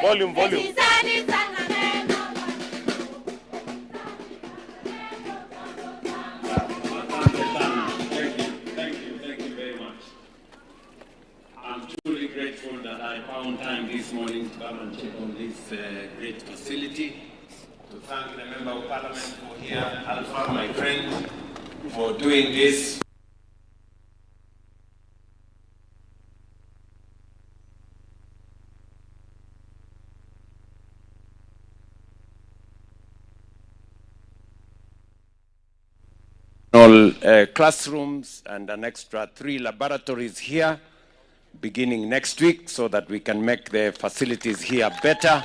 Volume. Thank you very much. I'm truly grateful that I found time this morning to come and check on this great facility. To thank the Member of Parliament for here, Alpha, my friend, for doing this. Classrooms and an extra 3 laboratories here beginning next week so that we can make the facilities here better.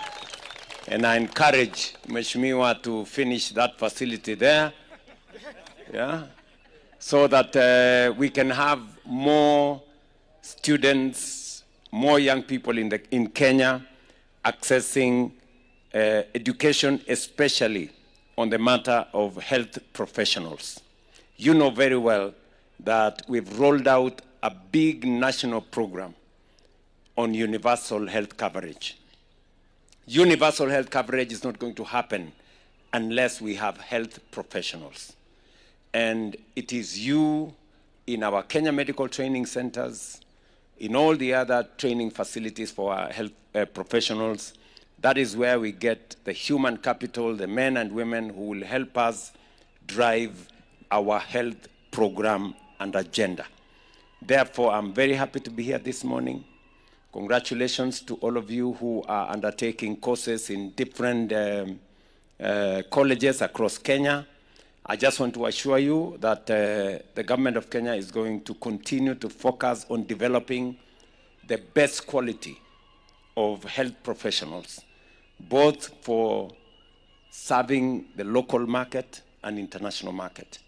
And I encourage Mheshimiwa to finish that facility there, so that we can have more students, more young people in Kenya accessing education, especially on the matter of health professionals. You know very well that we've rolled out a big national program on universal health coverage. Universal health coverage is not going to happen unless we have health professionals. And it is you in our Kenya Medical Training Centers, in all the other training facilities for our health professionals. That is where we get the human capital, the men and women who will help us drive our health program and agenda. Therefore, I'm very happy to be here this morning. Congratulations to all of you who are undertaking courses in different colleges across Kenya. I just want to assure you that the government of Kenya is going to continue to focus on developing the best quality of health professionals, both for serving the local market and international market.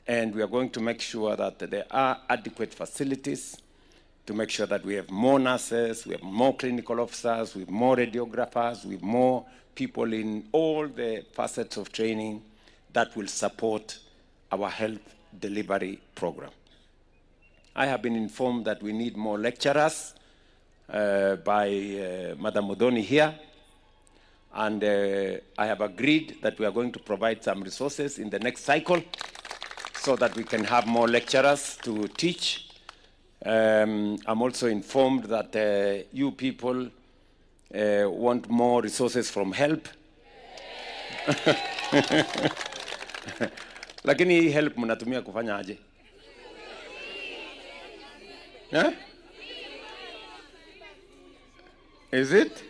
And we are going to make sure that there are adequate facilities to make sure that we have more nurses, we have more clinical officers, we have more radiographers, we have more people in all the facets of training that will support our health delivery program. I have been informed that we need more lecturers by Madam Modoni here. And I have agreed that we are going to provide some resources in the next cycle so that we can have more lecturers to teach. I'm also informed that you people want more resources from HELP. Lakini HELP mnatumia kufanya aje? Yeah? Is it?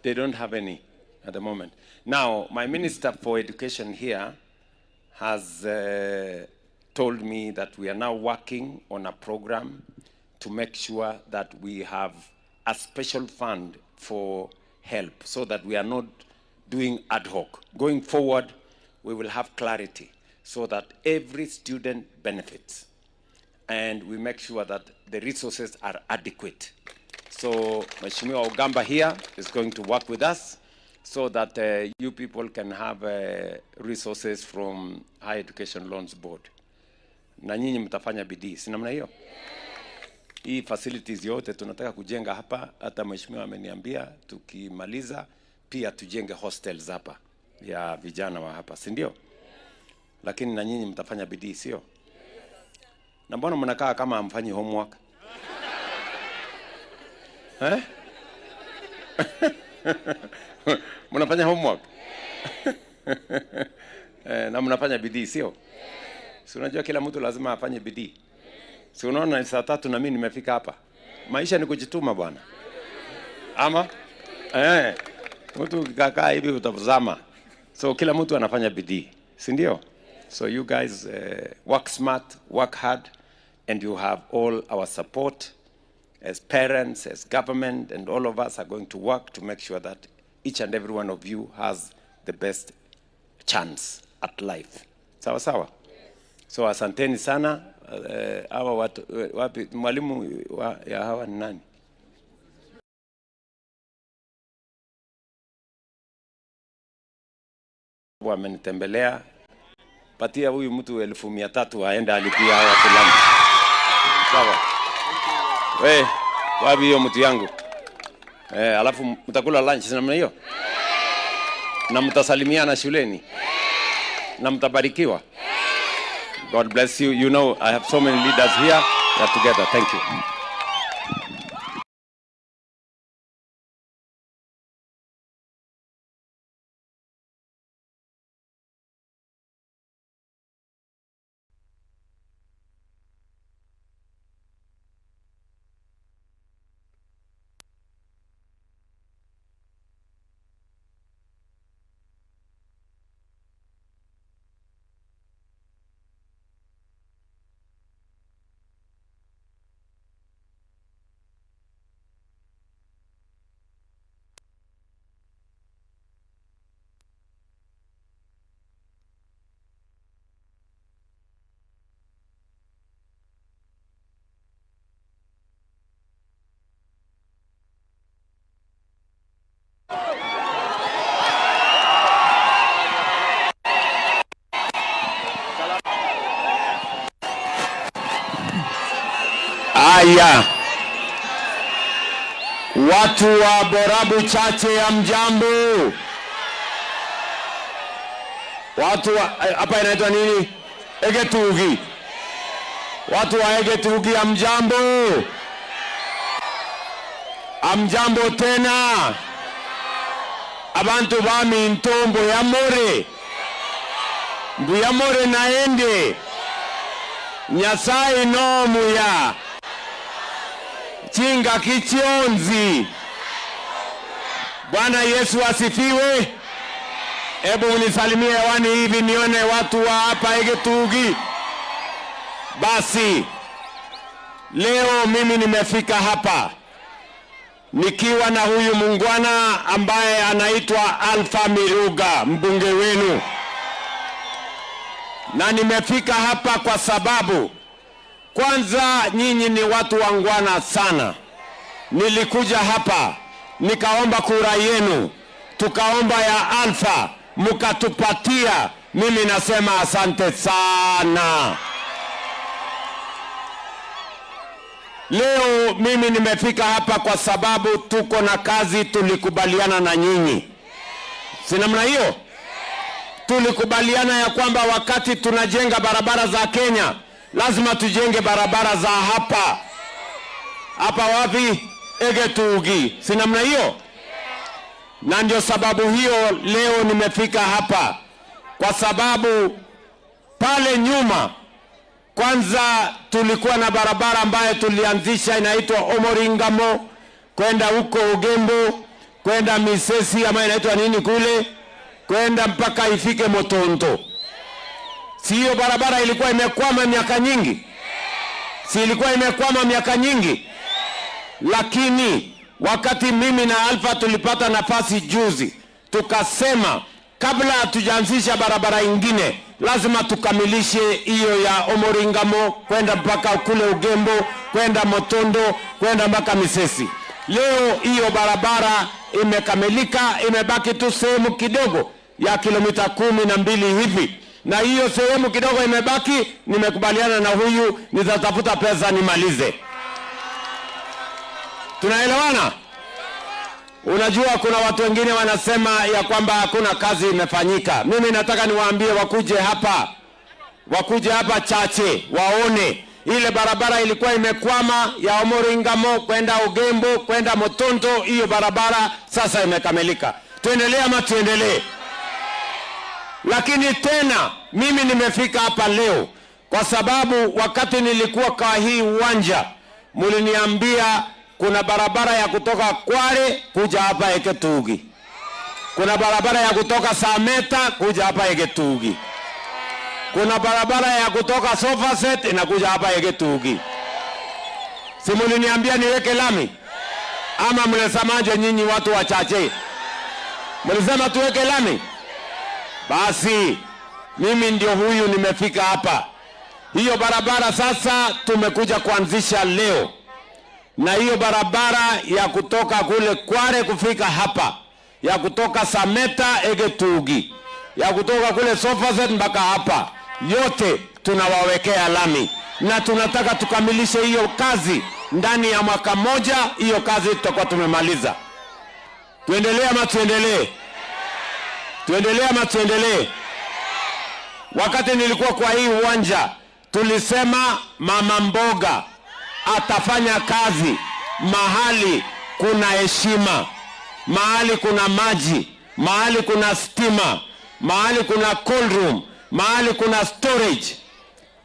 They don't have any at the moment. Now, my Minister for Education here has told me that we are now working on a program to make sure that we have a special fund for HELP so that we are not doing ad hoc. Going forward, we will have clarity so that every student benefits and we make sure that the resources are adequate. So Mheshimiwa Ogamba here is going to work with us so that you people can have resources from Higher Education Loans Board. Na nyinyi mtafanya bidii, si namna hiyo? Hii facilities yote tunataka kujenga hapa, hata Mheshimiwa ameniambia tukimaliza pia tujenge hostels hapa ya vijana wa hapa, si ndio? Lakini na nyinyi mtafanya bidii, sio? Na mbona mnakaa kama hamfanyi homework? Eh? Mnafanya homework? Na mnafanya bidii, sio? Si unajua kila mtu lazima afanye bidii. Si unaona saa 3 na mimi nimefika hapa. Maisha ni kujituma bwana. Ama mtu kakaa hivi utazama. So kila mtu anafanya bidii, si ndio? So you guys work smart, work hard, and you have all our support as parents, as government, and all of us are going to work to make sure that each and every one of you has the best chance at life. Sawa sawa? So asanteni sana. Hawa watu wapi mwalimu ya hawa ni nani? Wamenitembelea. Patia huyu mtu 1300 aende alipia hawa fulani. Sawa. We, wapi hiyo mtu yangu? Alafu mtakula lunch namna hiyo? Na mtasalimiana shuleni? Na mtabarikiwa? God bless you. You know, I have so many leaders here. We are together. Thank you. Aya, watu wa Borabu Chache ya mjambo. Watu hapa inaitwa nini? Egetugi. Watu wa Egetugi ya mjambo. Amjambo tena. Abantu bami ntombo ya more. Mbu ya more naende. Nyasaye no muya. Chinga kichionzi. Bwana Yesu asifiwe. Hebu unisalimie hewani hivi nione watu wa hapa Egetugi. Basi leo mimi nimefika hapa nikiwa na huyu mungwana ambaye anaitwa Alpha Miruga, mbunge wenu. Na nimefika hapa kwa sababu kwanza nyinyi ni watu wangwana sana. Nilikuja hapa nikaomba kura yenu, tukaomba ya Alpha, mukatupatia. Mimi nasema asante sana. Leo mimi nimefika hapa kwa sababu tuko na kazi tulikubaliana na nyinyi. Si namna hiyo? Tulikubaliana ya kwamba wakati tunajenga barabara za Kenya, lazima tujenge barabara za hapa. Hapa wapi? Egetugi. Si namna hiyo? Na ndio sababu hiyo leo nimefika hapa. Kwa sababu pale nyuma kwanza tulikuwa na barabara ambayo tulianzisha inaitwa Omoringamo kwenda huko Ugembo, kwenda Misesi ama inaitwa nini kule, kwenda mpaka ifike Motonto. Si hiyo barabara ilikuwa imekwama miaka nyingi? Si ilikuwa imekwama miaka nyingi? Lakini wakati mimi na Alpha tulipata nafasi juzi, tukasema kabla hatujaanzisha barabara ingine lazima tukamilishe hiyo ya Omoringamo kwenda mpaka kule Ugembo, kwenda Motondo, kwenda mpaka Misesi. Leo hiyo barabara imekamilika, imebaki tu sehemu kidogo ya kilomita 12 hivi. Na hiyo sehemu kidogo imebaki, nimekubaliana na huyu nitatafuta pesa nimalize. Tunaelewana? Unajua kuna watu wengine wanasema ya kwamba hakuna kazi imefanyika. Mimi nataka niwaambie wakuje hapa Chache waone ile barabara ilikuwa imekwama ya Omoringamo kwenda Ugembo kwenda Motonto. Hiyo barabara sasa imekamilika. Tuendelee ama tuendelee? Lakini tena mimi nimefika hapa leo kwa sababu wakati nilikuwa kwa hii uwanja muliniambia kuna barabara ya kutoka Kware kuja hapa Egetugi. Kuna barabara ya kutoka Sameta kuja hapa Egetugi. Kuna barabara ya kutoka Sofaset inakuja hapa Egetugi. Si muliniambia niweke lami? Ama mlisemaje nyinyi watu wa Chache? Mlisema tuweke lami? Basi mimi ndio huyu nimefika hapa. Hiyo barabara sasa tumekuja kuanzisha leo. Na hiyo barabara ya kutoka kule Kware kufika hapa, ya kutoka Sameta Egetugi, ya kutoka kule Sofaset mpaka hapa, yote tunawawekea lami. Na tunataka tukamilishe hiyo kazi ndani ya mwaka mmoja hiyo kazi tutakuwa tumemaliza. Tuendelee ama tuendelee? Tuendelee ama tuendelee? Wakati nilikuwa kwa hii uwanja tulisema mama mboga atafanya kazi mahali kuna heshima, mahali kuna maji, mahali kuna stima, mahali kuna cold room, mahali kuna storage.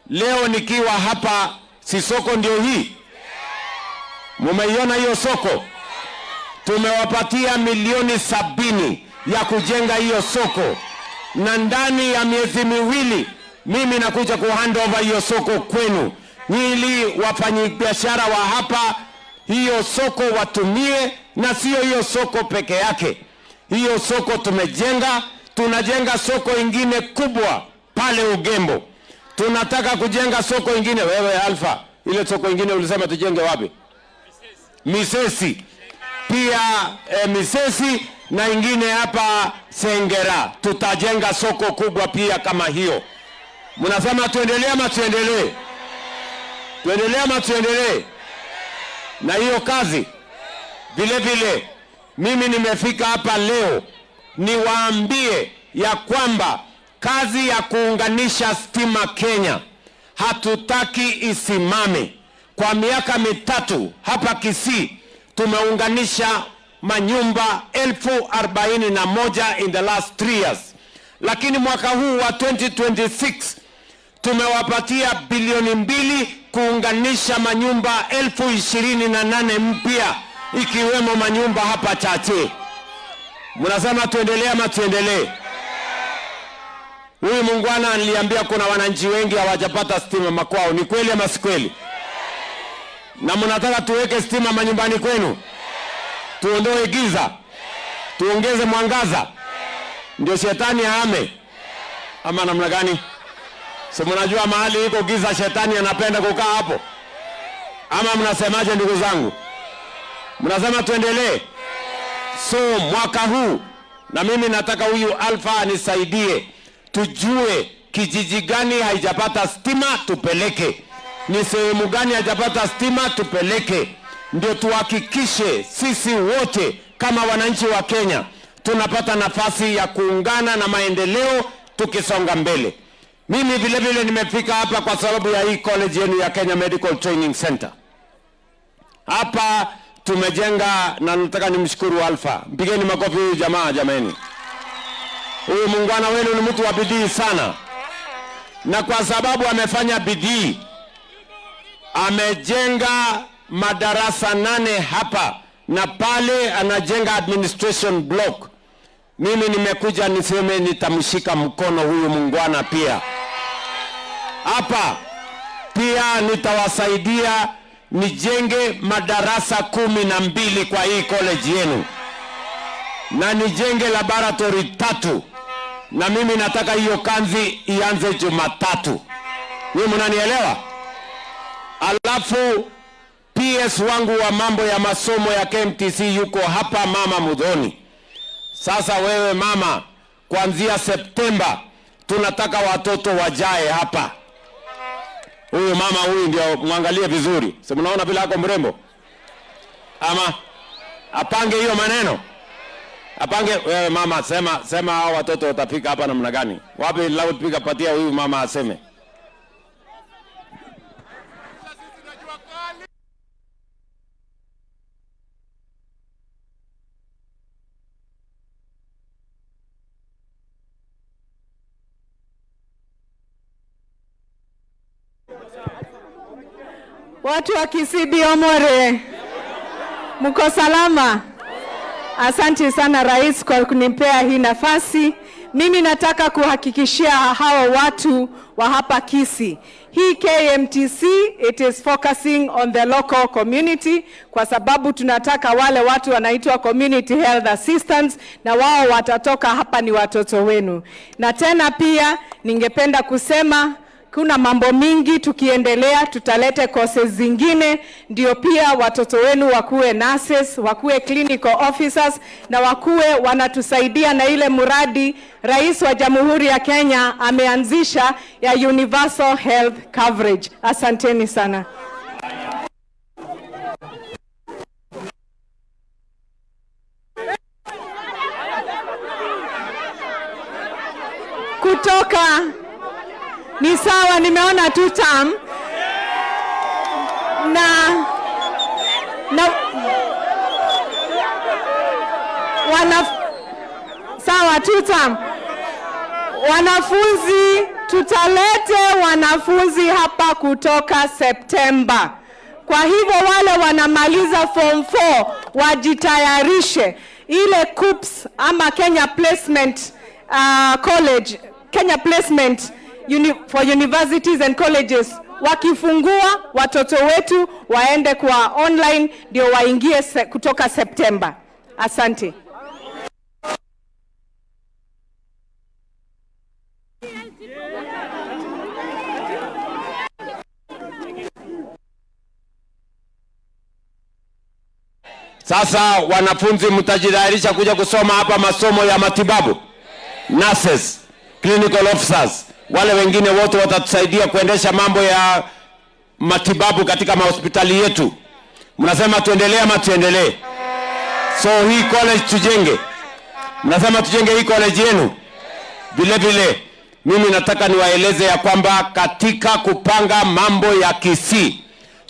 Leo nikiwa hapa, si soko ndio hii? Mumeiona hiyo soko? Tumewapatia milioni 70 ya kujenga hiyo soko, na ndani ya miezi miwili mimi nakuja ku hand over hiyo soko kwenu, ili wafanyabiashara wa hapa hiyo soko watumie. Na sio hiyo soko peke yake, hiyo soko tunajenga soko ingine kubwa pale Ugembo. Tunataka kujenga soko ingine. Wewe Alpha, ile soko ingine ulisema tujenge wapi? Misesi. Pia Misesi na ingine hapa Sengera. Tutajenga soko kubwa pia kama hiyo. Mnasema tuendelee ama tuendelee? Tuendelee ama tuendelee? Na hiyo kazi vile vile mimi nimefika hapa leo niwaambie ya kwamba kazi ya kuunganisha stima Kenya hatutaki isimame. Kwa miaka 3 hapa Kisii tumeunganisha manyumba 41,000 in the last 3 years. Lakini mwaka huu wa 2026 tumewapatia bilioni 2 kuunganisha manyumba 28,000 mpya, ikiwemo manyumba hapa Chache. Mnasema tuendelee ama tuendelee? Huyu muungwana aliniambia kuna wananchi wengi hawajapata stima makwao. Ni kweli ama si kweli? Na mnataka tuweke stima manyumbani kwenu? Tuondoe giza? Tuongeze mwangaza? Ndio shetani ahame? Ama namna gani? Si mnajua mahali iko giza shetani anapenda kukaa hapo? Ama mnasemaje ndugu zangu? Mnasema tuendelee? So mwaka huu na mimi nataka huyu Alpha anisaidie tujue kijiji gani haijapata stima tupeleke, ni sehemu gani haijapata stima tupeleke, ndio tuhakikishe sisi wote kama wananchi wa Kenya tunapata nafasi ya kuungana na maendeleo tukisonga mbele. Mimi vile vile nimefika hapa kwa sababu ya hii college yenu ya Kenya Medical Training Center. Hapa tumejenga na nataka nimshukuru Alpha. Mpigeni makofi huyu jamaa jamani. Huyu muungwana wenu ni mtu wa bidii sana. Na kwa sababu amefanya bidii, amejenga madarasa 8 hapa na pale anajenga administration block. Mimi nimekuja niseme nitamshika mkono huyu muungwana pia. Hapa pia nitawasaidia nijenge madarasa 12 kwa hii college yenu. Na nijenge laboratory 3. Na mimi nataka hiyo kazi ianze Jumatatu. Wewe mnanielewa? Alafu PS wangu wa mambo ya masomo ya KMTC yuko hapa, Mama Mudhoni. Sasa wewe mama, kuanzia Septemba tunataka watoto wajae hapa. Huyu mama huyu ndio muangalie vizuri. Si mnaona bila yako mrembo? Ama apange hiyo maneno. Apange wewe mama, sema hao watoto watafika hapa namna gani? Wapi loudspeaker patia huyu mama aseme. Watu wa Kisii Biomore, mko salama? Asante sana rais kwa kunipea hii nafasi. Mimi nataka kuhakikishia hao watu wa hapa Kisii, hii KMTC it is focusing on the local community, kwa sababu tunataka wale watu wanaitwa community health assistants, na wao watatoka hapa ni watoto wenu. Na tena pia ningependa kusema kuna mambo mingi tukiendelea tutalete courses zingine, ndio pia watoto wenu wakuwe nurses, wakuwe clinical officers, na wakuwe wanatusaidia na ile muradi Rais wa Jamhuri ya Kenya ameanzisha ya universal health coverage. Asanteni sana. kutoka ni sawa, nimeona 2 term na sawa 2 term. Wanafunzi, tutalete wanafunzi hapa kutoka Septemba. Kwa hivyo wale wanamaliza form 4 wajitayarishe. Ile KUPS ama Kenya Placement College, Kenya Placement for Universities and Colleges, wakifungua watoto wetu waende kwa online ndio waingie kutoka Septemba. Asante. Sasa wanafunzi mtajitayarisha kuja kusoma hapa masomo ya matibabu. Nurses, clinical officers, wale wengine wote watatusaidia kuendesha mambo ya matibabu katika mahospitali yetu. Mnasema tuendelee ama tuendelee? So hii college tujenge. Mnasema tujenge hii college yenu. Vile vile mimi nataka niwaeleze ya kwamba katika kupanga mambo ya Kisii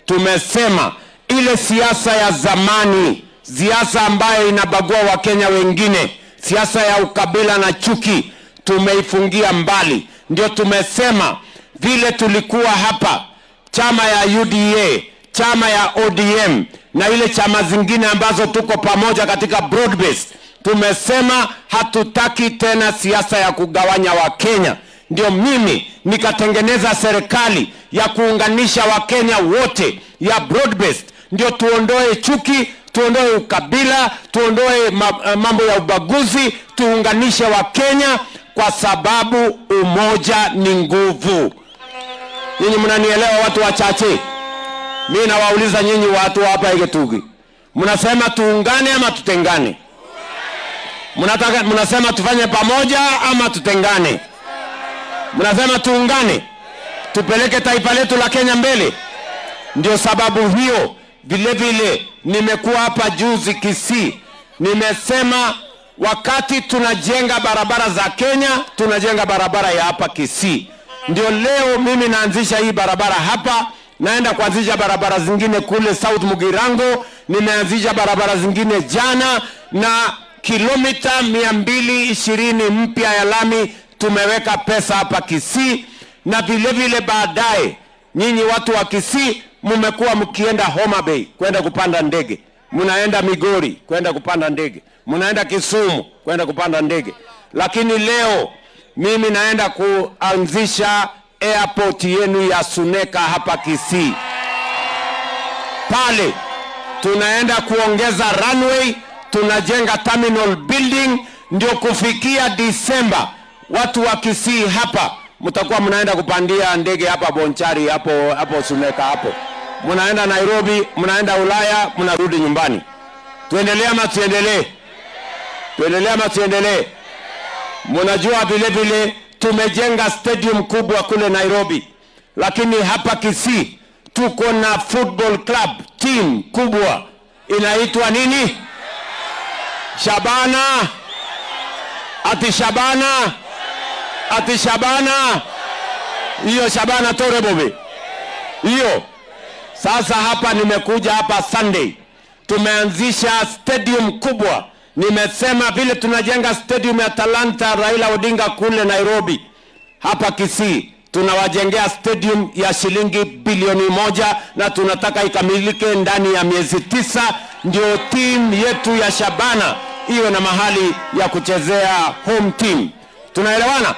tumesema ile siasa ya zamani, siasa ambayo inabagua Wakenya wengine, siasa ya ukabila na chuki, tumeifungia mbali. Ndio tumesema vile tulikuwa hapa, chama ya UDA, chama ya ODM na ile chama zingine ambazo tuko pamoja katika broad base, tumesema hatutaki tena siasa ya kugawanya Wakenya. Ndio mimi nikatengeneza serikali ya kuunganisha Wakenya wote ya broad based. Ndio tuondoe chuki, tuondoe ukabila, tuondoe mambo ya ubaguzi, tuunganishe Wakenya kwa sababu umoja ni nguvu. Nyinyi mnanielewa watu wachache? Mimi nawauliza nyinyi watu hapa Egetugi. Mnasema tuungane ama tutengane? Mnasema tufanye pamoja ama tutengane? Mnasema tuungane, tupeleke taifa letu la Kenya mbele. Ndio sababu hiyo vile vile nimekuwa hapa juzi Kisii, nimesema wakati tunajenga barabara za Kenya, tunajenga barabara ya hapa Kisii. Ndio leo mimi naanzisha hii barabara hapa, naenda kuanzisha barabara zingine kule South Mugirango, nimeanzisha barabara zingine jana, na kilomita 220 mpya ya lami tumeweka pesa hapa Kisii. Na vile vile baadaye nyinyi watu wa Kisii mmekuwa mkienda Homa Bay kwenda kupanda ndege, mnaenda Migori kwenda kupanda ndege, mnaenda Kisumu kwenda kupanda ndege, lakini leo mimi naenda kuanzisha airport yenu ya Suneka hapa Kisii. Pale tunaenda kuongeza runway, tunajenga terminal building, ndio kufikia Disemba watu wa Kisii hapa mtakuwa mnaenda kupandia ndege hapa Bonchari, hapo Suneka hapo. Mnaenda Nairobi, mnaenda Ulaya, mnarudi nyumbani. Tuendelee ama tuendelee? Tuendelee ama tuendelee? Mnajua vile vile tumejenga stadium kubwa kule Nairobi, lakini hapa Kisii tuko na football club team kubwa inaitwa nini? Shabana. Ati Shabana. Ati Shabana. Hiyo Shabana Torebobe. Hiyo. Sasa hapa nimekuja hapa Sunday. Tumeanzisha stadium kubwa. Nimesema vile tunajenga stadium ya Talanta Raila Odinga kule Nairobi, hapa Kisii tunawajengea stadium ya shilingi bilioni 1 na tunataka ikamilike ndani ya miezi 9, ndio team yetu ya Shabana iwe na mahali ya kuchezea home team. Tunaelewana?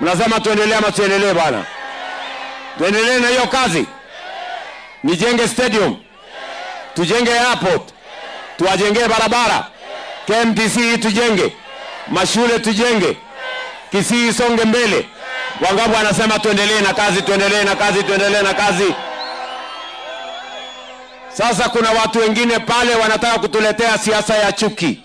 Mnasema tuendelee ama tuendelee bwana? Tuendelee na hiyo kazi. Nijenge stadium, tujenge airport, tuwajengee barabara, KMTC tujenge, mashule tujenge, Kisii songe mbele. Wangapi wanasema tuendelee na kazi, tuendelee na kazi, tuendelee na kazi? Sasa kuna watu wengine pale wanataka kutuletea siasa ya chuki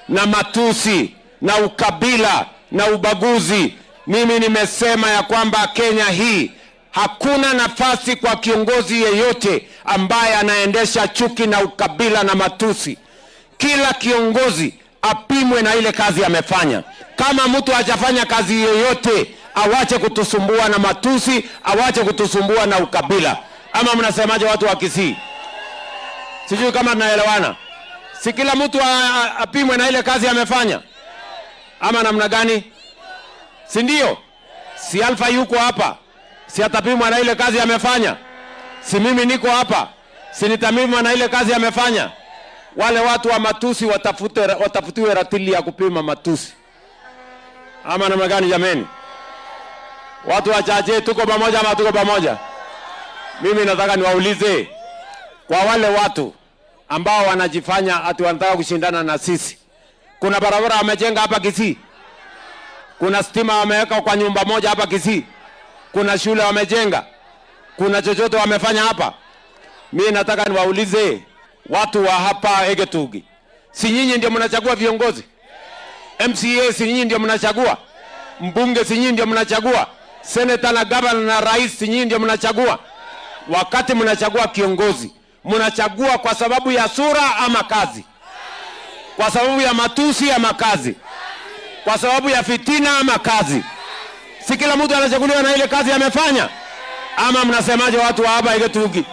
na matusi na ukabila na ubaguzi. Mimi nimesema ya kwamba Kenya hii hakuna nafasi kwa kiongozi yeyote ambaye anaendesha chuki na ukabila na matusi. Kila kiongozi apimwe na ile kazi amefanya. Kama mtu hajafanya kazi yoyote, awache kutusumbua na matusi, awache kutusumbua na ukabila. Ama mnasemaje watu wa Kisii? Sijui kama tunaelewana. Si kila mtu apimwe na ile kazi amefanya, ama namna gani? Si ndio? Si Alpha yuko hapa, si atapimwa na ile kazi amefanya? Si mimi niko hapa, si nitapimwa na ile kazi amefanya? Wale watu wa matusi watafutiwe ratili ya kupima matusi, ama namna gani jameni? Watu wachache, tuko pamoja ama tuko pamoja? Mimi nataka niwaulize, kwa wale watu ambao wanajifanya ati wanataka kushindana na sisi, kuna barabara wamejenga hapa Kisii? Kuna stima wameweka kwa nyumba moja hapa Kisii? Kuna shule wamejenga? Kuna chochote wamefanya hapa? Mimi nataka niwaulize watu wa hapa Egetugi, si nyinyi ndio mnachagua viongozi? MCA si nyinyi ndio mnachagua? Mbunge si nyinyi ndio mnachagua? Senator na governor na rais si nyinyi ndio mnachagua? Wakati mnachagua kiongozi, mnachagua kwa sababu ya sura ama kazi? Kwa sababu ya matusi ama kazi? Kwa sababu ya fitina ama kazi? Si kila mtu anachaguliwa na ile kazi amefanya? Ama mnasemaje watu wa hapa Egetugi?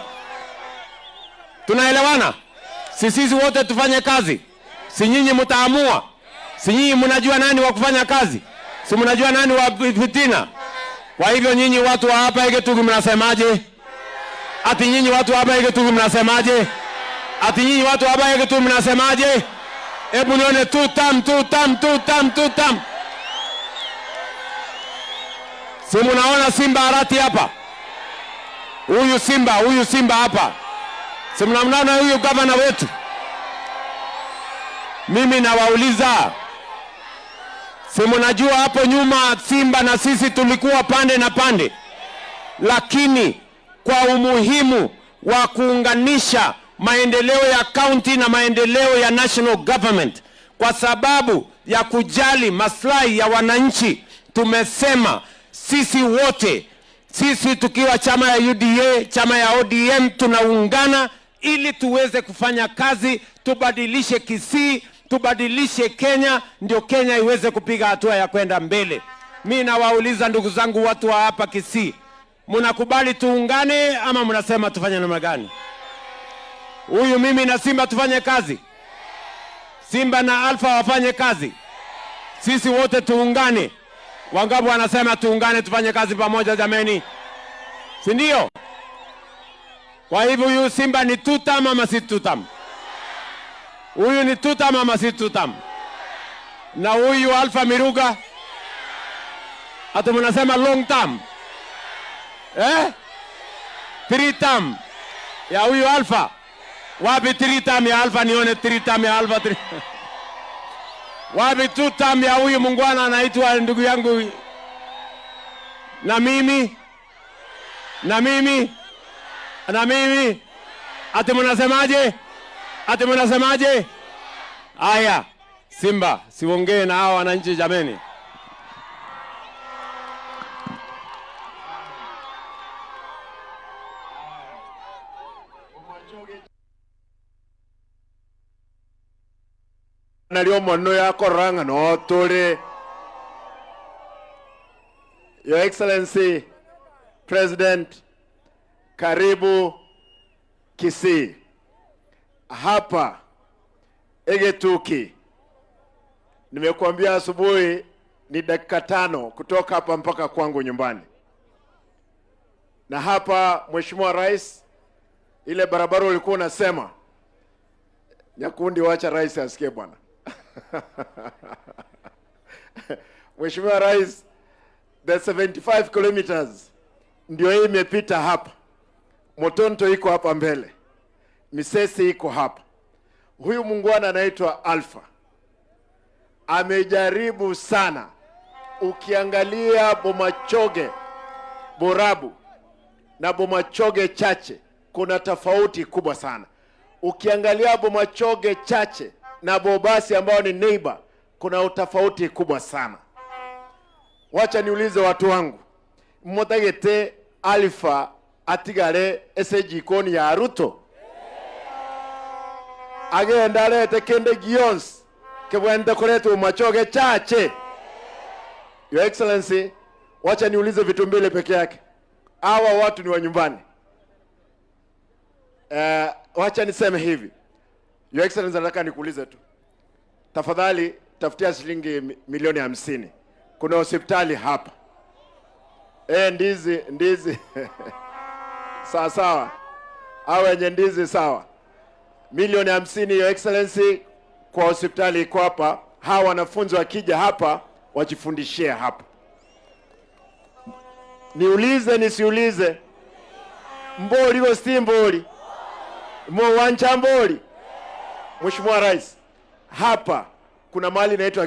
Tunaelewana? Sisi wote tufanye kazi. Si nyinyi mtaamua? Si nyinyi mnajua nani wa kufanya kazi? Si mnajua nani wa fitina? Kwa hivyo nyinyi watu wa hapa Egetugi mnasemaje? Ati nyinyi watu wa hapa Egetugi mnasemaje? Ati nyinyi watu wa hapa Egetugi mnasemaje? Hebu nione tutam. Si mnaona Simba Arati hapa? Huyu Simba hapa. Si mnaona huyu gavana wetu? Mimi nawauliza, si mnajua hapo nyuma Simba na sisi tulikuwa pande na pande, lakini kwa umuhimu wa kuunganisha maendeleo ya county na maendeleo ya national government, kwa sababu ya kujali maslahi ya wananchi, tumesema sisi wote, sisi tukiwa chama ya UDA, chama ya ODM, tunaungana ili tuweze kufanya kazi, tubadilishe Kisii, tubadilishe Kenya, ndio Kenya iweze kupiga hatua ya kwenda mbele. Mimi nawauliza ndugu zangu watu wa hapa Kisii, mnakubali tuungane ama mnasema tufanye namna gani? Huyu mimi na Simba tufanye kazi? Simba na Alpha wafanye kazi? Sisi wote tuungane? Wangapi wanasema tuungane tufanye kazi pamoja jameni? Si ndio? Kwa hivyo huyu Simba ni tutam ama si tutam? Huyu ni tutam ama si tutam? Na huyu Alpha Miruga hata mnasema long term? 3 term ya huyu Alpha. Wapi 3 term ya Alpha? Nione 3 term ya Alpha. Wapi 2 term ya huyu mungwana anaitwa ndugu yangu? Na mimi ati mnasemaje? Aya, Simba siongee na hao wananchi jameni. Nalio mono ya koranga no tole. Your Excellency President, karibu Kisii. Hapa Egetugi, nimekuambia asubuhi ni dakika 5 kutoka hapa mpaka kwangu nyumbani. Na hapa Mheshimiwa Rais, ile barabara ulikuwa unasema, Nyakundi wacha rais asikie bwana. Mheshimiwa Rais, the 75 kilometers ndio hii imepita hapa. Motonto iko hapa mbele, Misesi iko hapa. Huyu mungwana anaitwa Alpha amejaribu sana. Ukiangalia Bomachoge Borabu na Bomachoge Chache kuna tofauti kubwa sana. Ukiangalia Bomachoge Chache na Bobasi ambao ni neighbor, kuna utofauti kubwa sana. Wacha niulize watu wangu, mmotagete Alpha atigare esejikoni ya Ruto? Agenda lete kende Gions kebwende koletu Bomachoge Chache Your Excellency, wacha niulize vitu mbili peke yake. Hawa watu ni wa nyumbani. Wacha niseme hivi. Your Excellency, nataka nikuulize tu. Tafadhali tafutia shilingi milioni 50. Kuna hospitali hapa. Ndizi. Sawa. Hao wenye ndizi sawa. Milioni 50, Your Excellency, kwa hospitali iko hapa. Hawa wanafunzi wakija hapa wajifundishie hapa. Niulize nisiulize? Mboli go stimboli. Mo wanchamboli. Mheshimiwa Rais, hapa kuna mahali inaitwa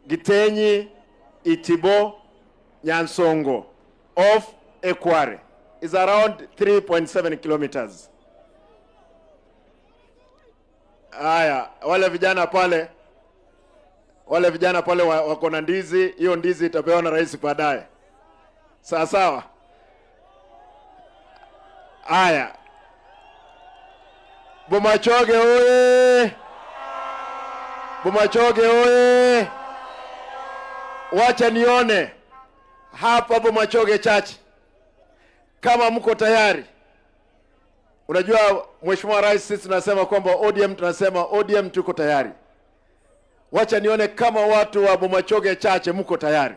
Gitenyi Itibo Nyansongo of Ekware. Is around 3.7 kilometers. Aya, wale vijana pale wako na ndizi. Hiyo ndizi itapewa na rais baadaye. Sawa. Aya. Bomachoge oye! Wacha nione hapa Bomachoge Church kama mko tayari. Unajua Mheshimiwa Rais, sisi tunasema kwamba ODM tuko tayari. Wacha nione kama watu wa Bomachoge Church mko tayari.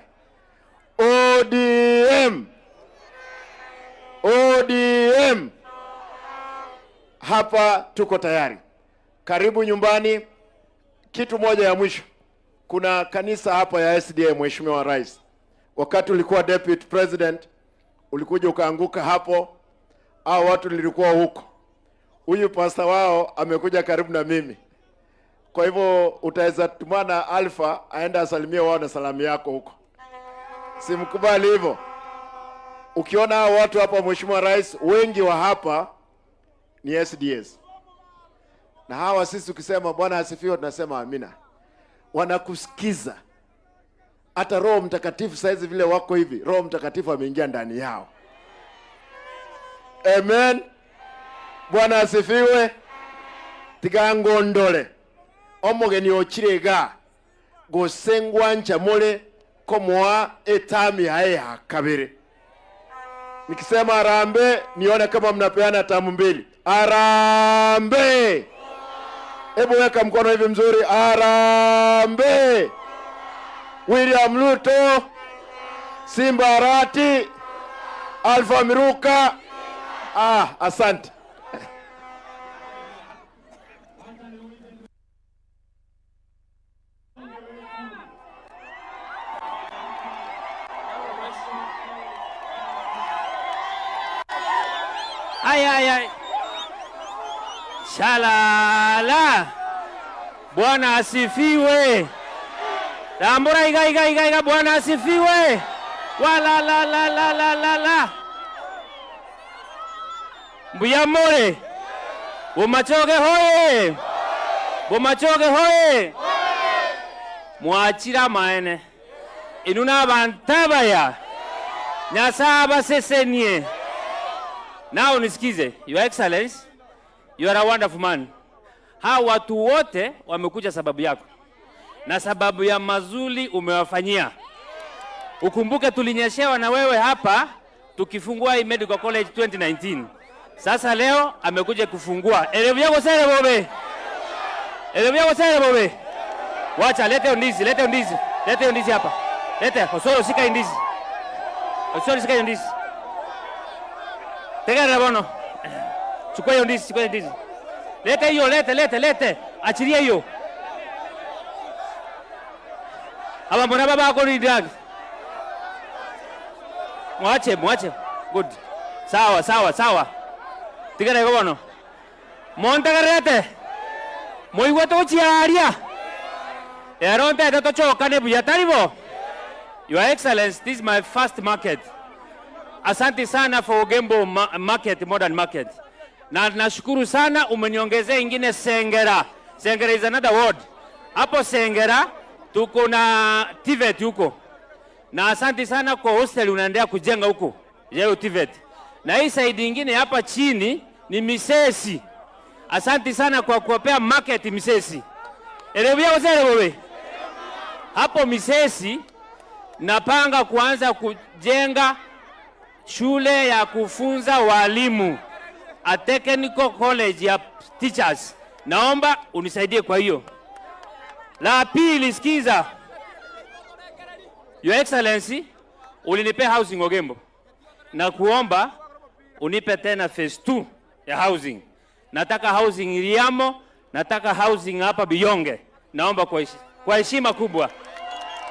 ODM. Hapa tuko tayari. Karibu nyumbani. Kitu moja ya mwisho. Kuna kanisa hapa ya SDA, Mheshimiwa Rais. Wakati ulikuwa Deputy President, ulikuja ukaanguka hapo. Hao watu nilikuwa huko. Huyu pastor wao amekuja karibu na mimi. Kwa hivyo utaweza tumana Alpha aenda asalimie wao na salamu yako huko. Simkubali hivyo. Ukiona hao watu hapa, Mheshimiwa Rais, wengi wa hapa ni SDS. Na hawa sisi ukisema Bwana asifiwe tunasema amina. Wanakusikiza. Hata Roho Mtakatifu saizi vile wako hivi, Roho Mtakatifu ameingia ndani yao. Amen. Bwana asifiwe. Tigangondole. Omogeni ochirega gosengwa nchamole komoa etami haya kabiri. Nikisema arambe nione kama mnapeana tamu mbili. Arambe. Hebu weka mkono hivi mzuri. Arambe. William Ruto, Simba Arati, Alpha Miruka. Asante. Ay. Shalala. Bwana asifiwe. Tambura iga Bwana asifiwe. Wala la. Mbuyamore. Bomachoge hoye. Mwachira maene. Inuna bantabaya. Nyasaba sesenie. Now nisikize, Your Excellency, you are a wonderful man. Hawa watu wote wamekuja sababu yako. Na sababu ya mazuri umewafanyia. Ukumbuke tulinyeshewa na wewe hapa tukifungua hii Medical College 2019. Sasa leo amekuja kufungua. Elevu yako sere bobe. Wacha lete ndizi hapa. Lete, osoro sika ndizi. Tega rabono. Chukua hiyo ndizi. Lete hiyo, lete. Achilia hiyo. Aba mbona baba yako ni drug. Mwache. Good. Sawa. Tega rabono. Monta garete. Moigwa to chiaria. Eronte to choka ne buyataribo. Your Excellency, this is my first market. Asante sana for Ugembo market, modern market. Na nashukuru sana umeniongezea ingine Sengera. Sengera is another word. Hapo Sengera tuko na TVET huko. Na asante sana kwa hostel unaendelea kujenga huko. Yeo TVET. Na hii side nyingine hapa chini ni Misesi. Asante sana kwa kuwapea market Misesi. Elewia wazere bobe. Hapo Misesi napanga kuanza kujenga shule ya kufunza walimu, a technical college ya teachers. Naomba unisaidie kwa hiyo. La pili, sikiza. Your Excellency, ulinipe housing Ogembo. Na kuomba unipe tena phase 2 ya housing. Nataka housing Iriamo, nataka housing hapa Biyonge. Naomba kwa heshima kubwa.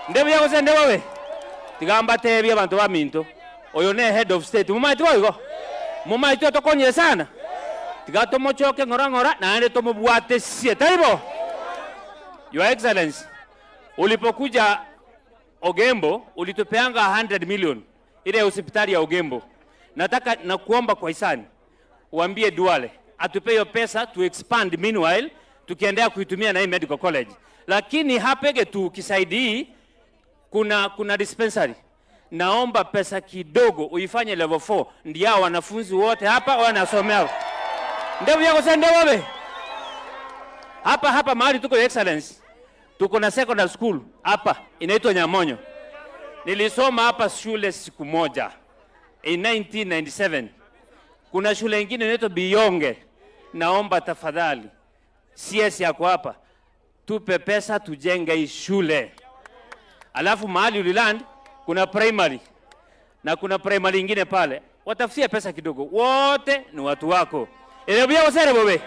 Ndebo yako sende wewe. Tigamba tebi abantu ba Minto. Oyo ne head of state. Mumaiti wayo. Mumaiti otokonye sana. Tigato mochoke ngora na ende tomubwate sie. Taibo. Your Excellency, ulipokuja Ogembo ulitupeanga 100 million ile hospitali ya Ogembo. Nataka na kuomba kwa hisani uambie Duale atupe hiyo pesa to expand, meanwhile tukiendelea kuitumia na hii medical college. Lakini hapege tu kisaidii kuna dispensary. Naomba pesa kidogo uifanye level 4 ndio wanafunzi wote hapa wanasomea. Ndio yako sende wewe. Hapa mahali tuko Excellency. Tuko na secondary school hapa inaitwa Nyamonyo. Nilisoma hapa shule siku moja in 1997. Kuna shule nyingine inaitwa Biyonge. Naomba tafadhali CS yako hapa tupe pesa tujenge hii shule. Alafu mahali uliland kuna primary na kuna primary nyingine pale. Watafutia pesa kidogo. Wote ni watu wako. Elebia wasere bobe.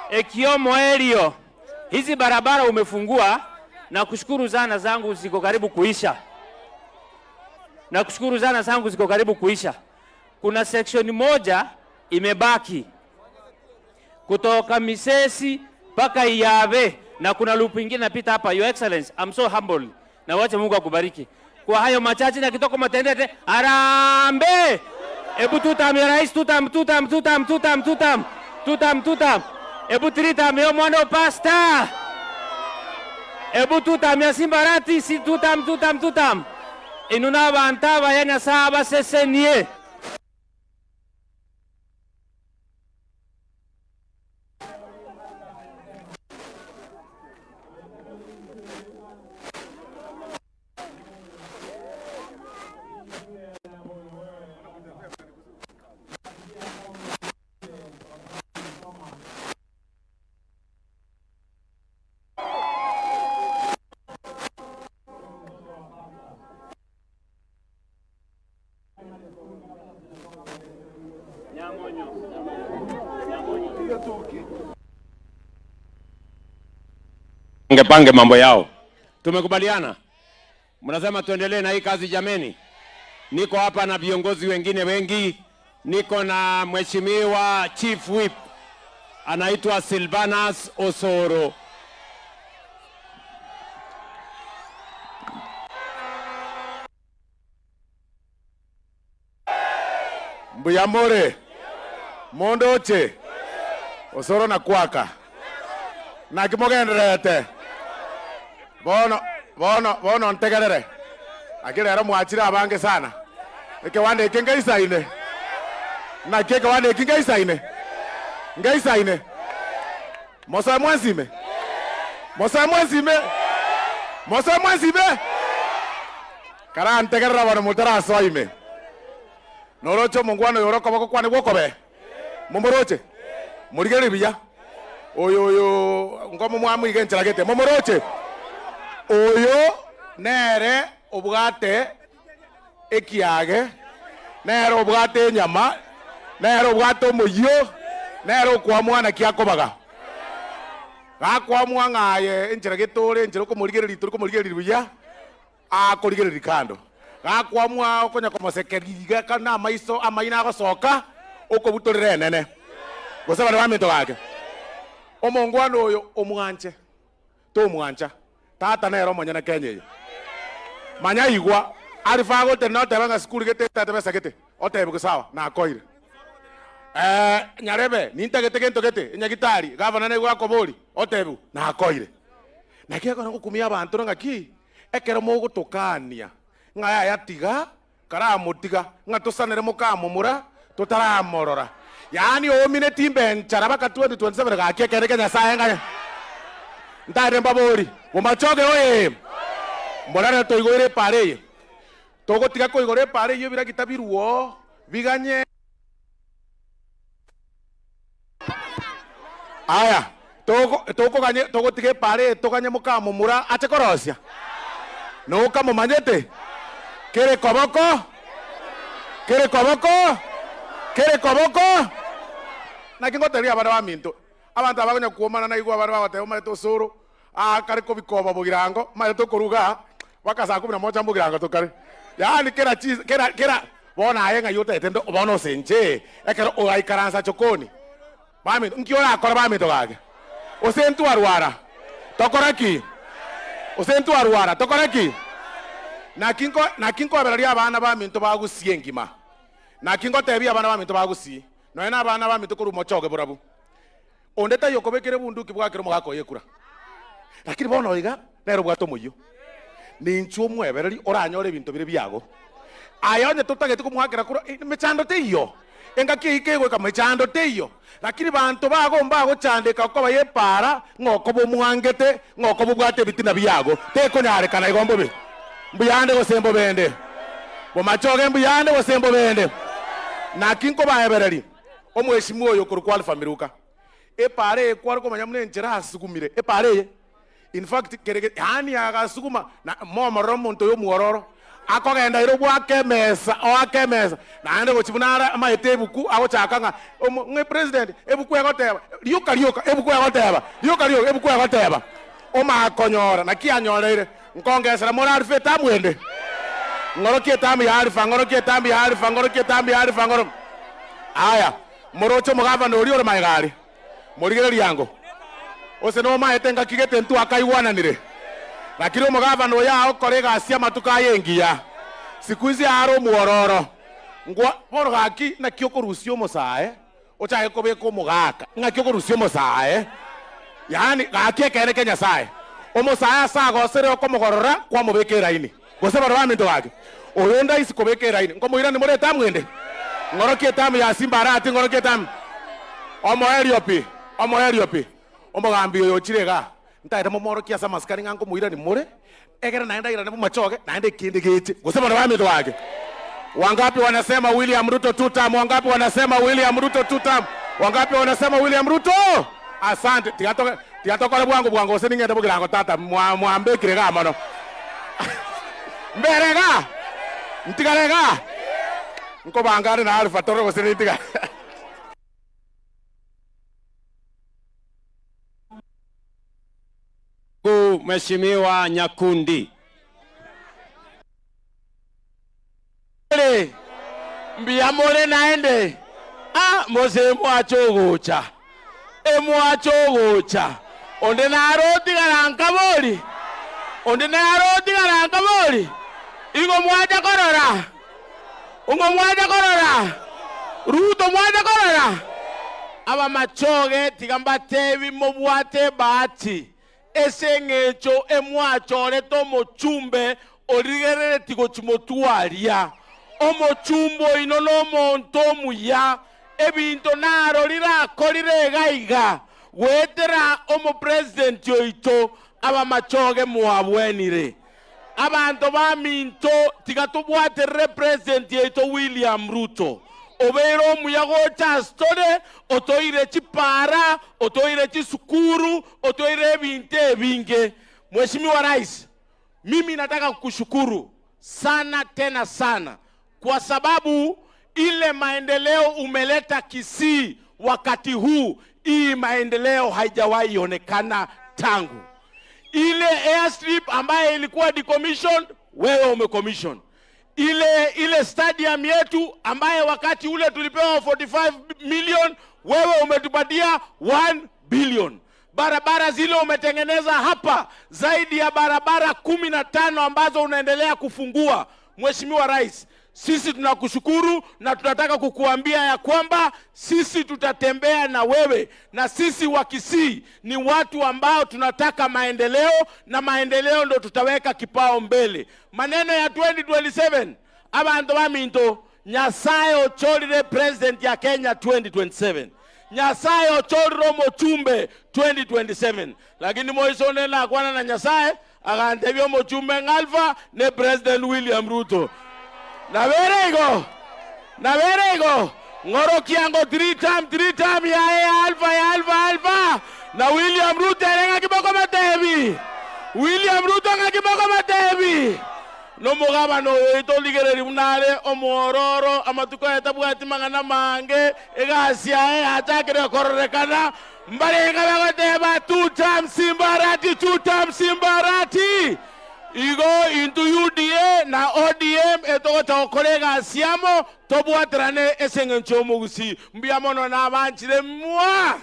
Ekiomo Elio. Hizi barabara umefungua na kushukuru zana zangu ziko karibu kuisha. Na kushukuru zana zangu ziko karibu kuisha. Kuna section moja imebaki kutoka Misesi mpaka Iyabe na kuna loop nyingine napita hapa. Your Excellency, I'm so humble. Na wacha Mungu akubariki. Kwa hayo machache na kitoko matendete arambe. Ebu tutam ya rais tutam. Ebu trita meo mwano pasta. Ebu tutam ya simbarati si tutam. Inuna bantaba yana saba sesenie. Pange mambo yao. Tumekubaliana? Mnasema tuendelee na hii kazi jameni. Niko hapa na viongozi wengine wengi. Niko na Mheshimiwa Chief Whip anaitwa Silvanus Osoro. Mbuyamore. Mondoche. Osoro na kwaka. Na kimogenderete. Bono ntegerere. Akirera mwachira abange sana. Eke wande kinga isaine. Na keke wande kinga isaine. Nga isaine. Mosa mwanzime. Kara ntegerera bana mutara soime. Norocho mungwano yoroko bako kwane gokobe. Momoroche. Murigere biya. Oyo ngomo mwamu igenchera gete. Momoroche. Oyo nere obugate ekiage. Nere obugate nyama. Nere obugate omoyo. Nere kwa mwana kiakobaga. Gakwa mwanga ye enchera getore enchera ko murigere biya. Akorigere rikando. Gakwa mwa okonya komosekeriga kana maiso amaina gosoka okobutorere nene. Gosaba bamento gake. Omongwano oyo omwanche. To mwancha. Tata nero monyana Kenya. Manya igwa arifago te no te banga skuli gete tata besa gete. Otebe sawa na akoire. Nyarebe ninta gete gento gete nyagitari gavana ne gwa kobori otebu na akoire. Na kiako na gukumia abantu ngaki ekero mo gutokania. Ngaya yatiga kara mutiga ngatusanere mukamumura tutaramorora. Yani o minute imbe nchara baka 2027 ga kekere Kenya saye ngaya. Ndare mbabori. Mumachoge oye. Morana to igore pare. Togo tiga ko igore pare yo bira kitabiruo. Biganye. Aya. Togo tige pare toganye mukamo mura atekorosia. No kamo manyete. Kere koboko. Kere koboko. Kere koboko. Na kingo teria bana ba minto. Abantu abagonya kuomana na igwa bana bagote oma to soro. Kare ko bikoba bugirango. Ma to koruga. Wakasa 11 bugirango to kare. Yani kera bona ayenga yote etendo bono senche. Ekero o ai karansa chokoni. Ba minto nkiora akora ba minto gage. Osentu arwara. Tokoraki. Osentu arwara. Tokoraki. Na kinko aberaria abana ba minto bagusie ngima. Na kingo tebi abana ba minto bagusie. No ena abana ba minto kuru mochoge burabu. Ondeta yokobekere bunduki bwakero mugako yekura. Lakini bona oiga nero bwato muyo. Ni nchuo mwebereri oranyore binto bire byago. Ayonye tutagete kumuhakira kuro mechando teyo. Enga kikegwe ka mechando teyo. Lakini bantu bagomba gochandika ko bayepara ngoko bumwangete ngoko bugwate bitina byago. Teko nyare kana igombo be. Mbuyande gosembo bende. Bomachoge mbuyande gosembo bende. Na kinko baebereri. Omweshimu oyo kurukwa Alpha Miruka. Epare kwari ko manyamune njera asugumire. Epare. In fact kerege hani agasuguma na momoro muntu yo muororo. Akogenda iro bwake mesa o akemesa. Na ande gochibunara amaetebuku agochakanga. Nge president ebuku yagoteba. Lyoka ebuku yagoteba. Lyoka ebuku yagoteba. Oma akonyora na kianyorere. Nkongesera moral feta mwende. Ngorokie tambi harifa ngorokie tambi harifa ngorokie tambi harifa ngoro. Aya, morocho mugava no uri maigari. Morigere yango. Ose no maetenga kigete ntu akaiwana nire. Lakini mugava no ya okorega asia matuka yengia. Siku hizi aro muororo. Ngwa boro gaki na kioko rusio mosae. Ocha ekobeko mugaka. Nga kioko rusio mosae. Yani gaki ekere Kenya sae. Omosae sago sere okomogorora kwa mubekera ini. Gose baro baminto gake. Oyonda isikobekera ini. Ngomuira ni more tamwende. Ngorokie tamu ya Simba arati ngorokie tamu. Omo Eriopi. Omo gambi yo chirega. Ntaita momoro kia sama skari ngango muira ni more. Egera naenda ira ne machoge, naenda kinde gete. Gose baro baminto gake. Wangapi wanasema William Ruto 2 term? Wangapi wanasema William Ruto 2 term? Wangapi wanasema William Ruto? Asante. Tiatoka bwango ose ningenda bugirango tata mwambe kirega mono. Mberega. Ntigarega. Nko bangare na Alpha toro ose nitiga. Mheshimiwa Nyakundi. Mbiyamole naende. Mose mwachogocha. Mwachogocha. Onde naroti garankabori. Igo mwaja korora. Ruto mwaja korora. Aba machoge tigambatevi mobwate bati. Esengecho emwachore to mochumbe origerere tigochimotuaria. Omochumbo inono monto muya. Ebinto naro lira kolire gaiga. Wetera omo president yoito aba machoge muabwenire. Abantu ba minto tigatubwate represent yoito William Ruto. Obero muyago chastore otoire chipara otoire chisukuru otoire binte binge. Mheshimiwa Rais, mimi nataka kukushukuru sana tena sana kwa sababu ile maendeleo umeleta Kisii wakati huu, hii maendeleo haijawahi onekana tangu. Ile airstrip ambaye ilikuwa decommissioned, wewe umecommission. Ile stadium yetu ambaye wakati ule tulipewa 45 million, wewe umetupatia 1 billion. Barabara zile umetengeneza hapa zaidi ya barabara 15 ambazo unaendelea kufungua. Mheshimiwa Rais, sisi tunakushukuru na tunataka kukuambia ya kwamba sisi tutatembea na wewe, na sisi wa Kisii ni watu ambao tunataka maendeleo, na maendeleo ndo tutaweka kipao mbele. Maneno ya 2027 abantu baminto Nyasaye ocholire president ya Kenya 2027. Nyasaye ochol romo chumbe 2027 lakini moisone na kwana na Nyasaye agantebyo mochumbe ngalfa ne President William Ruto na verego ngoro kiango 3 time ya alfa na William Ruto renga kiboko matebi William Ruto nga kiboko matebi no mugaba no itoligere munale omororo amatuko etabwati mangana mange egasia atakere kororekana mbarenga bagoteba 2 times Simbarati igo into UDA na ODM etogota kolega siamo tobwatrane esengencho mugusi mbiamono na banchire mwa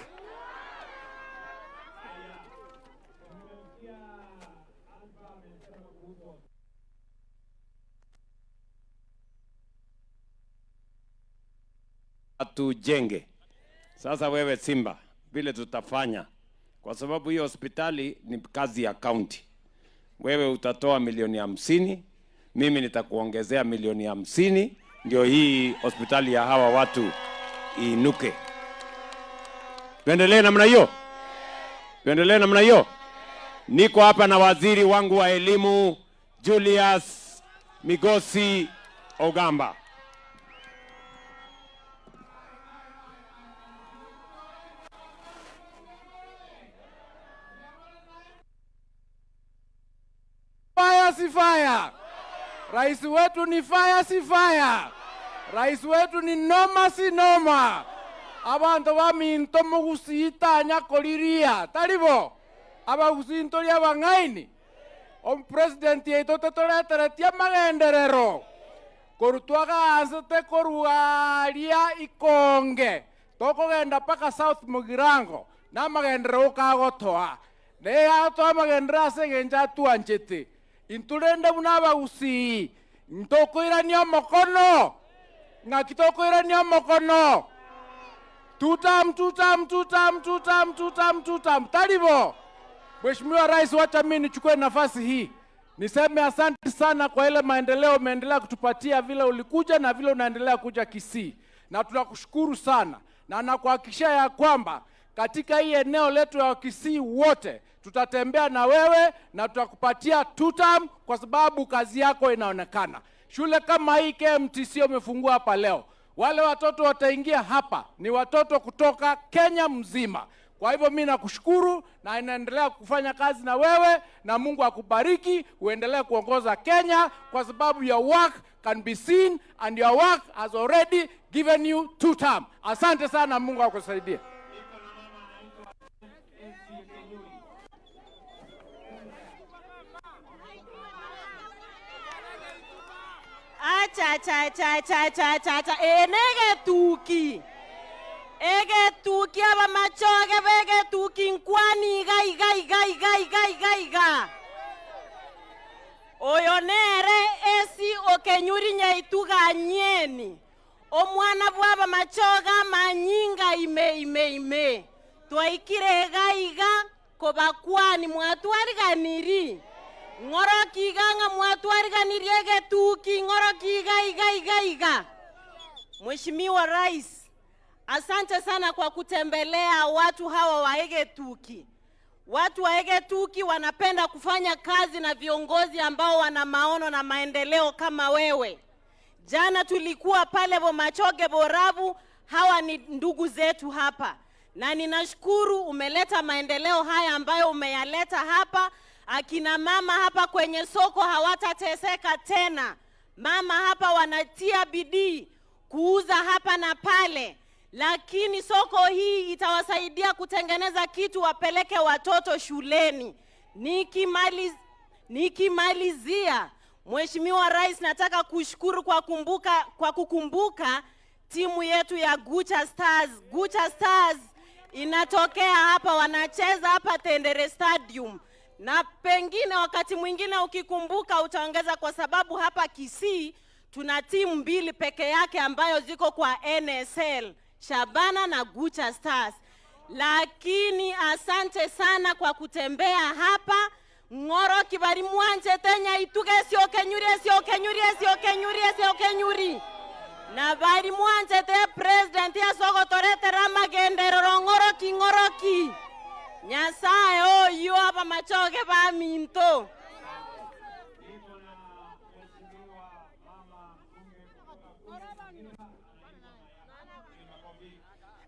tujenge. Sasa wewe Simba, vile tutafanya, kwa sababu hiyo hospitali ni kazi ya county. Wewe utatoa milioni 50, mimi nitakuongezea milioni 50, ndio hii hospitali ya hawa watu inuke. Tuendelee namna hiyo. Niko hapa na waziri wangu wa elimu Julius Migosi Ogamba. Fire si fire. Rais wetu ni fire si fire. Rais wetu ni noma si noma. Abantu baminto mugusitanya koliria. Talibo. Abagusintoria bangaini. President yetu tetoleteretia magenderero. Korutwaga ansete korualia ikonge. Toko genda paka South Mugirango. Na magendero kagotoa. Ne ato magendera segenja tuanchete. Intulende munaba usi ntoko irania mokono ngakitoko irania mokono tutam talibo. Mheshimiwa Rais, wacha mimi nichukue nafasi hii niseme asante sana kwa ile maendeleo umeendelea kutupatia, vile ulikuja na vile unaendelea kuja Kisii, na tunakushukuru sana, na nakuhakikishia ya kwamba katika hii eneo letu ya Kisii wote tutatembea na wewe na tutakupatia tutam kwa sababu kazi yako inaonekana. Shule kama hii KMTC umefungua hapa leo, wale watoto wataingia hapa ni watoto kutoka Kenya mzima. Kwa hivyo mimi nakushukuru na inaendelea kufanya kazi na wewe, na Mungu akubariki uendelee kuongoza Kenya, kwa sababu your work can be seen and your work has already given you tutam. Asante sana, Mungu akusaidie. Ege tuki aba machoge bege tuki nkwani ga oyonere esi okenyuri nyaituga nyeni omwana bwaba machoga manyinga ime twaikire gaiga kobakwani mwatwariganiri ngorokiga nga mwatwariganiri ege tuki ngorokiga iga. Mheshimiwa Rais, asante sana kwa kutembelea watu hawa wa Egetuki. Watu wa Egetuki wanapenda kufanya kazi na viongozi ambao wana maono na maendeleo kama wewe. Jana tulikuwa pale Bomachoge Borabu, hawa ni ndugu zetu hapa. Na ninashukuru umeleta maendeleo haya ambayo umeyaleta hapa. Akina mama hapa kwenye soko hawatateseka tena. Mama hapa wanatia bidii kuuza hapa na pale. Lakini soko hii itawasaidia kutengeneza kitu wapeleke watoto shuleni. Nikimalizia, Mheshimiwa Rais, nataka kushukuru kwa kukumbuka timu yetu ya Gucha Stars. Gucha Stars inatokea hapa, wanacheza hapa Tendere Stadium. Na pengine wakati mwingine ukikumbuka utaongeza, kwa sababu hapa Kisii tuna timu 2 peke yake ambayo ziko kwa NSL, Shabana na Gucha Stars. Lakini asante sana kwa kutembea hapa. Ngoro kibari mwanje tenya ituge sio kenyuri. na bari mwanzete president ya sogotorete ramagenderero ngoroki Nyasaye oyo aba machoge ba minto.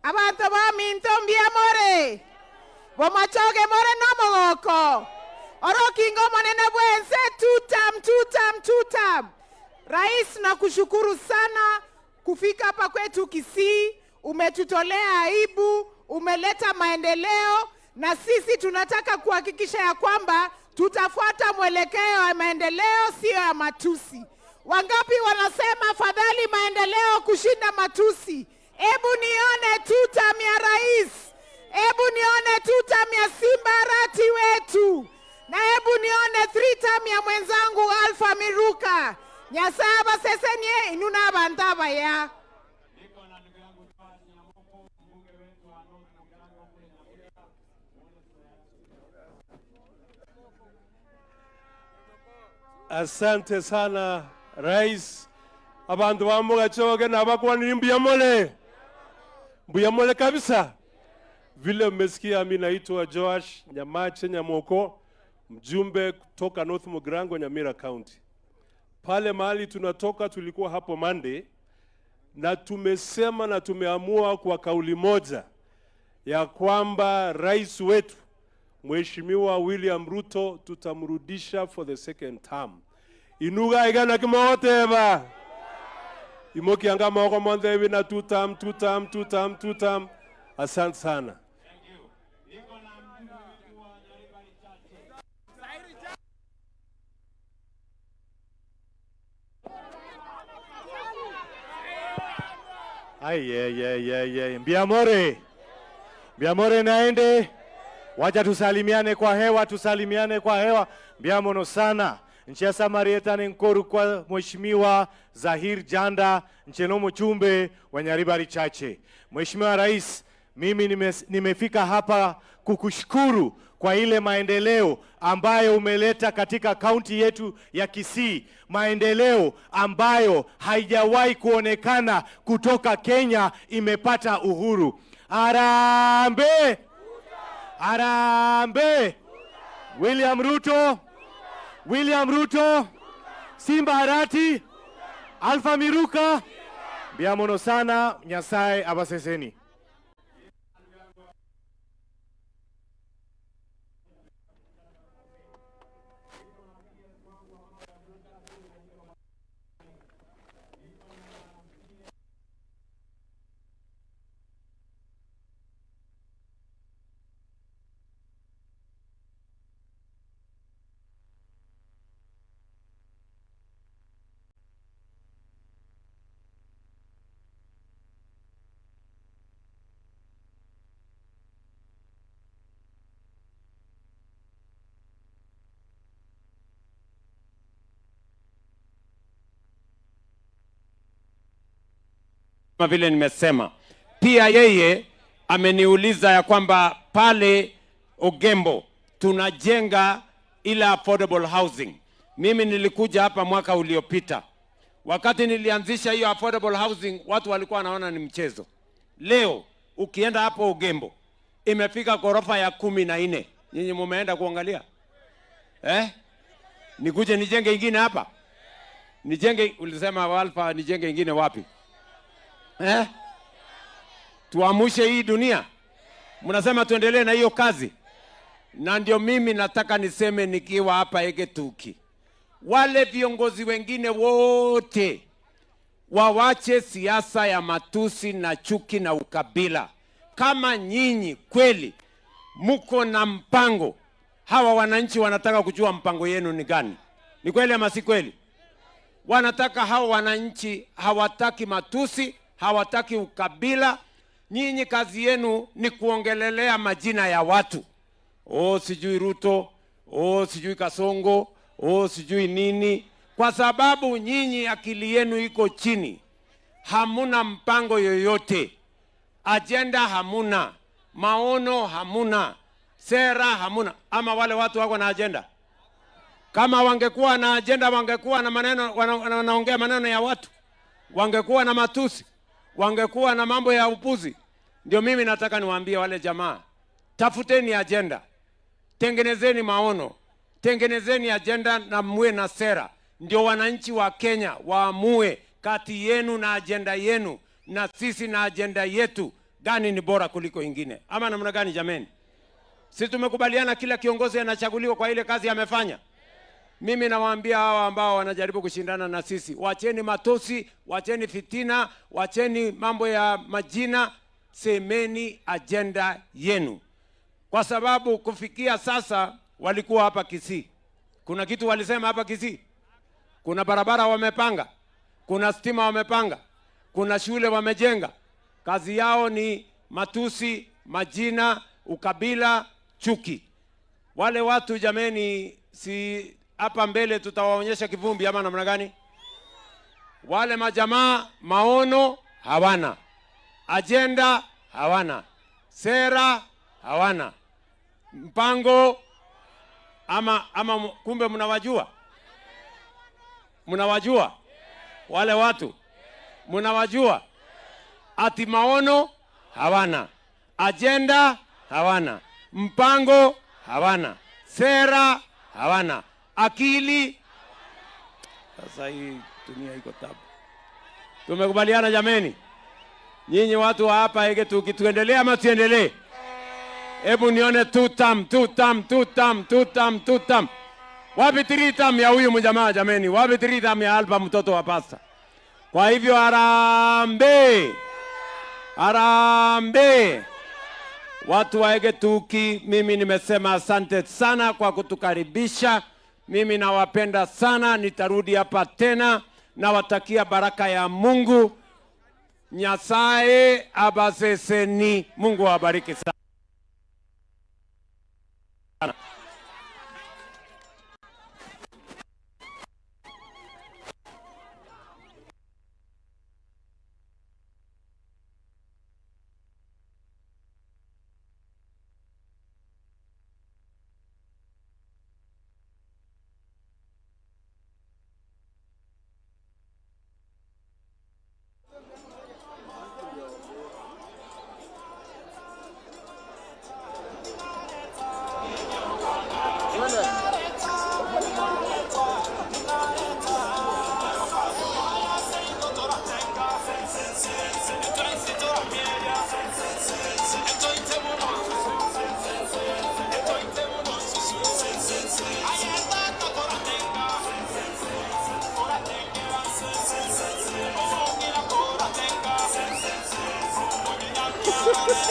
Abantu ba minto mbiamore bomachoge more no mogoko orokingo manene bwense tutam. Rais, na kushukuru sana kufika hapa kwetu Kisii. Umetutolea aibu, umeleta maendeleo, na sisi tunataka kuhakikisha ya kwamba tutafuata mwelekeo wa maendeleo, sio ya matusi. Wangapi wanasema fadhali maendeleo kushinda matusi? Ebu nione tutam ya rais, ebu nione tutam ya Simba Arati wetu, na ebu nione 3-term ya mwenzangu Alpha Miruka. Nyasaba sesenye inuna abantaba ya. Asante sana Rais. Abantu bamugachoge nabakuwa ni mbuyamole kabisa. Vile mmesikia, mimi naitwa Joash Nyamache Nyamoko, mjumbe kutoka North Mugirango, Nyamira County. Pale mahali tunatoka tulikuwa hapo Monday, na tumesema na tumeamua kwa kauli moja ya kwamba rais wetu Mheshimiwa William Ruto tutamrudisha for the second term. Inuga igana kimoteba. Imoki anga moko mondevi na two term. Asante sana. Ay. Mbiamore naende. Wacha tusalimiane kwa hewa. Mbiamono sana. Nchia Samarieta ni nkoru kwa Mheshimiwa Zahir Janda, nchenomo chumbe wa Nyaribari Chache. Mheshimiwa Rais, mimi nimefika hapa kukushukuru kwa ile maendeleo ambayo umeleta katika kaunti yetu ya Kisii. Maendeleo ambayo haijawahi kuonekana kutoka Kenya imepata uhuru. Arambe! Arambe! William Ruto, Simba Arati, Alpha Miruka, biamono sana, Nyasaye abaseseni. Kama vile nimesema, pia yeye ameniuliza ya kwamba pale Ogembo tunajenga ile affordable housing. Mimi nilikuja hapa mwaka uliopita. Wakati nilianzisha hiyo affordable housing, watu walikuwa wanaona ni mchezo. Leo ukienda hapo Ogembo imefika ghorofa ya 14. Nyinyi mumeenda kuangalia? Nikuje nijenge ingine hapa? Nijenge, ulisema Alpha, nijenge ingine wapi? Tuamushe hii dunia. Mnasema tuendelee na hiyo kazi. Na ndio mimi nataka niseme nikiwa hapa Egetuki, wale viongozi wengine wote wawache siasa ya matusi na chuki na ukabila. Kama nyinyi kweli muko na mpango, hawa wananchi wanataka kujua mpango yenu ni gani. Ni kweli ama si kweli? Wanataka, hawa wananchi hawataki matusi, hawataki ukabila. Nyinyi kazi yenu ni kuongelelea majina ya watu. Sijui Ruto, sijui Kasongo, sijui nini. Kwa sababu nyinyi akili yenu iko chini. Hamuna mpango yoyote. Agenda hamuna. Maono hamuna. Sera hamuna. Ama wale watu wako na agenda? Kama wangekuwa na agenda, wangekuwa na maneno, wanaongea maneno ya watu. wangekuwa na matusi, wangekuwa na mambo ya upuzi. Ndio mimi nataka niwaambie wale jamaa, tafuteni agenda, tengenezeni maono, tengenezeni agenda na muwe na sera. Ndio wananchi wa Kenya waamue kati yenu na agenda yenu na sisi na agenda yetu gani ni bora kuliko ingine. Ama namna gani jameni? Sisi tumekubaliana kila kiongozi anachaguliwa kwa ile kazi amefanya. Mimi nawaambia hawa ambao wanajaribu kushindana na sisi, wacheni matosi, wacheni fitina, wacheni mambo ya majina, semeni agenda yenu. Kwa sababu kufikia sasa walikuwa hapa Kisii. Kuna kitu walisema hapa Kisii? Kuna barabara wamepanga, kuna stima wamepanga, kuna shule wamejenga. Kazi yao ni matusi, majina, ukabila, chuki. Wale watu jameni, si hapa mbele tutawaonyesha kivumbi ama namna gani? Wale majamaa maono hawana, agenda hawana, sera hawana, mpango ama kumbe mnawajua? Mnawajua wale watu? Mnawajua? Ati maono hawana, agenda hawana, mpango hawana, sera hawana, akili. Sasa hii dunia iko tabu. Tumekubaliana jameni? Nyinyi watu wa hapa hege tuendelee ama tuendelee? Hebu nione tutam. Wapi tiritam ya huyu mjamaa jameni? Wapi tiritam ya Alba mtoto wa pasta? Kwa hivyo harambee. Harambee. Watu wa Egetuki, mimi nimesema asante sana kwa kutukaribisha. Mimi nawapenda sana, nitarudi hapa tena. Nawatakia baraka ya Mungu. Nyasaye abaseseni. Mungu awabariki sana. Ha ha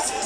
ha!